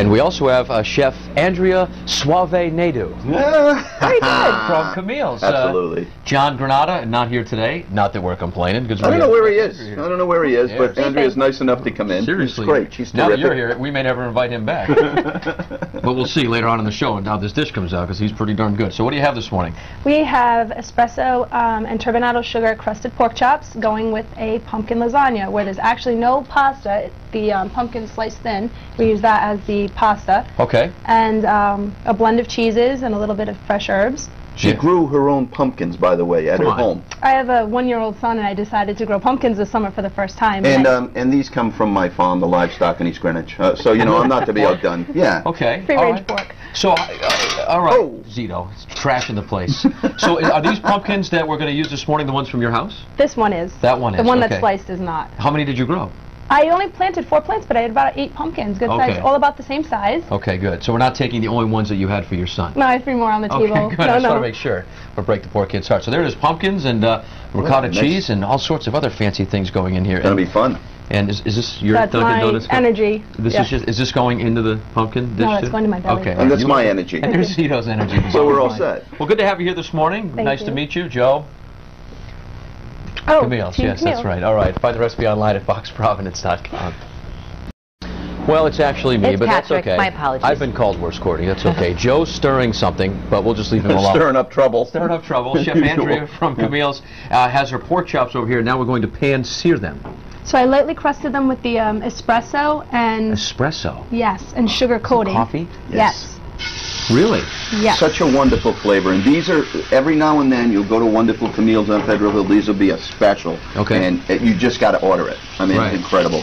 And we also have Chef Andrea Suave Nadu. Very good. From Camille's. Absolutely. John Granada, not here today. Not that we're complaining. I don't know where he is. I don't know where he is, but Andrea's nice enough to come in. Seriously. She's great. She's now terrific. that you're here, we may never invite him back. But we'll see later on in the show and how this dish comes out, because he's pretty darn good. So what do you have this morning? We have espresso and turbinado sugar crusted pork chops going with a pumpkin lasagna, where there's actually no pasta. The pumpkin sliced thin. We use that as the pasta. Okay. And a blend of cheeses and a little bit of fresh herbs. She grew her own pumpkins, by the way, at her home. I have a 1-year-old son, and I decided to grow pumpkins this summer for the first time. And these come from my farm, the livestock in East Greenwich. So, you know, I'm not to be outdone. Yeah. Okay. Free-range pork. So, all right, Zito, it's trashing the place. So, are these pumpkins that we're going to use this morning the ones from your house? This one is. That one is. The one that's sliced is not. How many did you grow? I only planted 4 plants, but I had about 8 pumpkins, good size, all about the same size. Okay, good. So we're not taking the only ones that you had for your son. No, I have 3 more on the table. Okay, good. I just want to make sure. Or break the poor kid's heart. So there it is, pumpkins and ricotta cheese and all sorts of other fancy things going in here. It's going to be fun. And is this your Dunkin' Donuts energy? This is this going into the pumpkin dish? No, it's going to my belly. Okay, and that's my energy. And there's Zito's energy. So we're all set. Well, good to have you here this morning. Nice to meet you, Joe. Camille, yes, that's right. All right, find the recipe online at boxprovidence.com. Well, it's actually me, but Patrick. that's okay. My apologies. I've been called worse, Courtney. That's okay. Joe's stirring something, but we'll just leave him alone. Stirring up trouble. Stirring up trouble. Chef Andrea from Camille's has her pork chops over here. Now we're going to pan-sear them. So I lightly crusted them with the espresso and... Espresso? Yes, and sugar coating. Coffee? Yes. Really? Yes. Such a wonderful flavor. And these are, every now and then, you'll go to Wonderful Camille's on Federal Hill. These will be a special. Okay. And you just got to order it. I mean, it's incredible.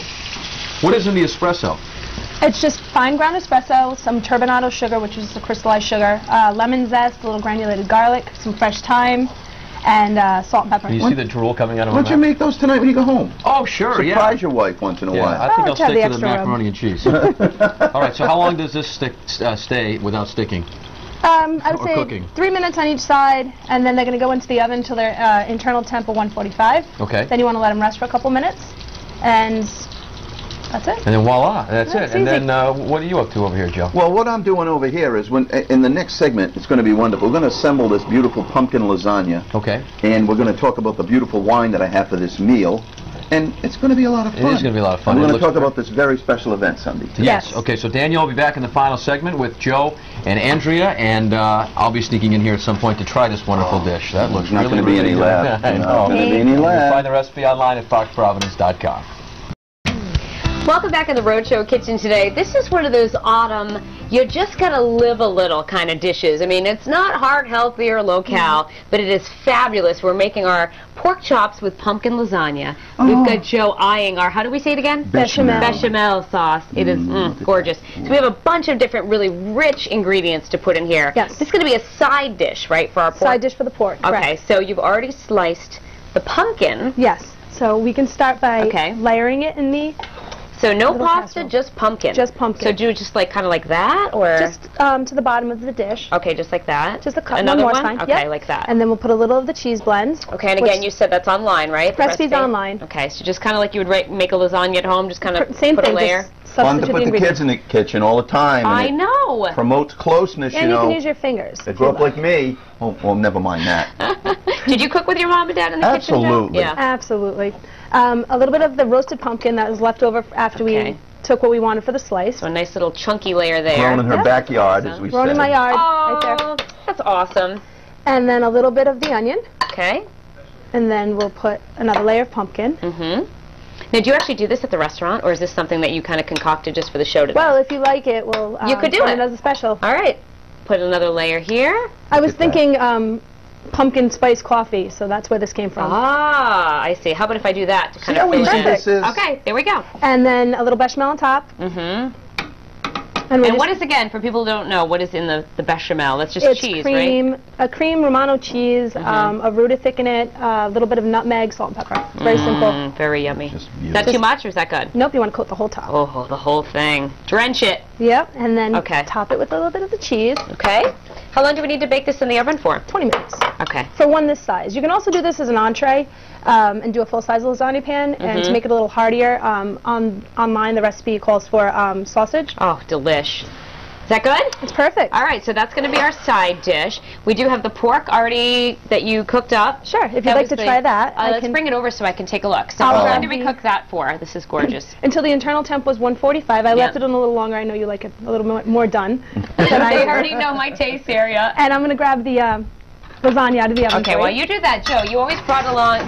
What is in the espresso? It's just fine ground espresso, some turbinado sugar, which is the crystallized sugar, lemon zest, a little granulated garlic, some fresh thyme, and salt and pepper. You see the drool coming out of my Why mouth? don't you make those tonight when you go home? Oh, sure, Surprise your wife once in a while. I think I'll stick to the macaroni and cheese. All right, so how long does this stay without sticking? I would say 3 minutes on each side, and then they're going to go into the oven until their internal temp of 145. Okay. Then you want to let them rest for a couple minutes, and that's it. And then voila, that's it. And then what are you up to over here, Joe? Well, what I'm doing over here is, in the next segment, it's going to be wonderful. We're going to assemble this beautiful pumpkin lasagna. Okay. And we're going to talk about the beautiful wine that I have for this meal. And it's going to be a lot of fun. It is going to be a lot of fun. And we're going to talk about this very special event Sunday. Yes. Okay, so Daniel will be back in the final segment with Joe and Andrea, and I'll be sneaking in here at some point to try this wonderful dish. That looks not going to be any laugh. I know. Not going to be any laugh. You'll find the recipe online at foxprovidence.com. Welcome back in the Roadshow Kitchen today. This is one of those autumn, you just gotta live a little kind of dishes. I mean, it's not heart healthy or low-cal, but it is fabulous. We're making our pork chops with pumpkin lasagna. We've got Joe eyeing our, how do we say it again? Bechamel. Bechamel sauce. It is gorgeous. So we have a bunch of different really rich ingredients to put in here. Yes. This is gonna be a side dish, right, for our pork? Side dish for the pork, correct. Okay, so you've already sliced the pumpkin. Yes. So we can start by layering it in the... So no pasta, just pumpkin. Just pumpkin. So do just like kind of like that, or just to the bottom of the dish. Okay, just like that. Just a couple. Another one one. more time. Okay, like that. And then we'll put a little of the cheese blend. Okay, and again, you said that's online, right? Recipe's online. Okay, so just kind of like you would make a lasagna at home, just kind of Same put thing, a layer. Fun to put the kids in the kitchen all the time. I know. Promotes closeness, and you know. And you can use your fingers. They grow up like me. Oh, well, never mind that. Did you cook with your mom and dad in the kitchen? Absolutely. Yeah. Absolutely. A little bit of the roasted pumpkin that was left over after we took what we wanted for the slice. So a nice little chunky layer there. Grown in her backyard, as we said. Grown in my yard, right there. That's awesome. And then a little bit of the onion. Okay. And then we'll put another layer of pumpkin. Now, do you actually do this at the restaurant, or is this something that you kind of concocted just for the show today? Well, if you like it, we'll you could do it as a special. All right. Put another layer here. I was thinking pumpkin spice coffee, so that's where this came from. Ah, I see. How about if I do that to kind of fill in? Okay, there we go. And then a little bechamel on top. And what is, again, for people who don't know, what is in the bechamel? That's just cheese, right? A cream Romano cheese, a roux to thicken it, a little bit of nutmeg, salt and pepper. Very simple. Very yummy. Is that too much, or is that good? Nope, you want to coat the whole top. Oh, the whole thing. Drench it. Yep, and then top it with a little bit of the cheese. Okay. How long do we need to bake this in the oven for? 20 minutes. Okay. For one this size. You can also do this as an entree and do a full-size lasagna pan. And to make it a little heartier, online the recipe calls for sausage. Oh, delish. Is that good? It's perfect. All right, so that's going to be our side dish. We do have the pork already that you cooked up. Sure, if you'd like to try that. Let's bring it over so I can take a look. So I'll when did we cook that for? This is gorgeous. Until the internal temp was 145. I left it on a little longer. I know you like it a little more done. They already know my taste area. And I'm going to grab the lasagna out of the oven. Okay, while you do that, Joe, you always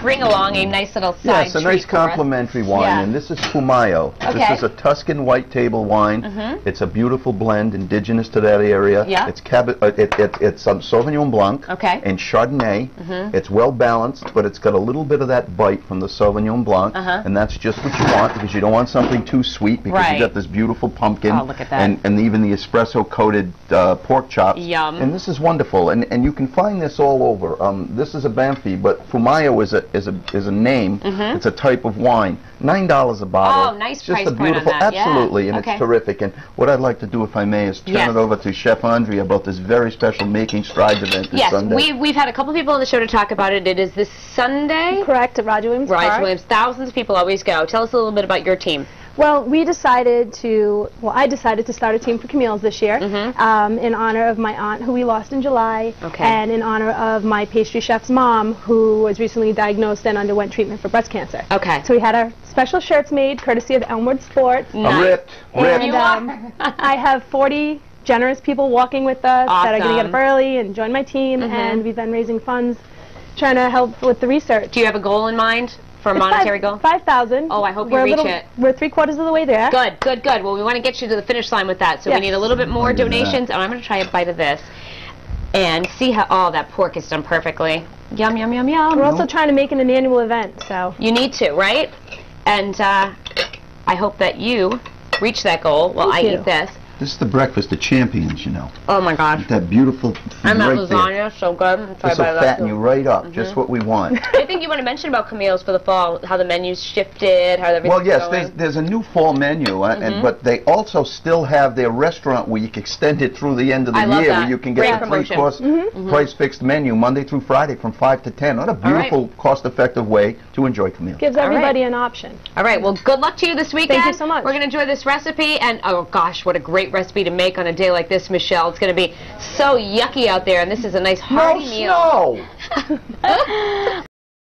bring along a nice little side Yes, a nice complimentary wine, and this is Fumayo. Okay. This is a Tuscan white table wine. It's a beautiful blend, indigenous to that area. Yeah. It's Sauvignon Blanc and Chardonnay. It's well balanced, but it's got a little bit of that bite from the Sauvignon Blanc, and that's just what you want because you don't want something too sweet because you got this beautiful pumpkin. Oh, look at that. And even the espresso coated pork chops. Yum. And this is wonderful, and you can find this all over. This is a Banfi, but Fumayo is a name. It's a type of wine. $9 a bottle. Oh, nice Just price a point on beautiful, that. absolutely, Yeah. and it's terrific. And what I'd like to do, if I may, is turn it over to Chef Andrea about this very special Making Strides event this Sunday. Yes, we've had a couple people on the show to talk about it. It is this Sunday. Correct, at Roger Williams Park. Roger Williams. Thousands of people always go. Tell us a little bit about your team. Well, I decided to start a team for Camille's this year in honor of my aunt who we lost in July and in honor of my pastry chef's mom who was recently diagnosed and underwent treatment for breast cancer. Okay. So we had our special shirts made courtesy of Elmwood Sports. Nice. Ripped. And I have 40 generous people walking with us that are going to get up early and join my team, and we've been raising funds trying to help with the research. Do you have a goal in mind? For a monetary goal? 5,000. Oh, I hope you reach it. We're 3/4 of the way there. Good, good, good. Well, we want to get you to the finish line with that, so we need a little bit more donations. And I'm going to try a bite of this and see how, oh, that pork is done perfectly. Yum, yum, yum, yum. We're also trying to make it an annual event, so. You need to, right? And I hope that you reach that goal while I eat this. This is the breakfast of champions, you know. Oh my gosh. That beautiful And that right lasagna, so good. This will fatten you right up, just what we want. I think you want to mention about Camille's for the fall, how the menu's shifted, how everything's Well, yes, going. there's a new fall menu, but they also still have their restaurant week extended through the end of the year, where you can get the three-course price-fixed menu Monday through Friday from 5 to 10. What a beautiful, cost-effective way to enjoy Camille. Gives everybody an option. All right, well, good luck to you this weekend. Thank you so much. We're going to enjoy this recipe, and oh gosh, what a great recipe to make on a day like this, Michelle. It's going to be so yucky out there, and this is a nice hearty meal. No snow!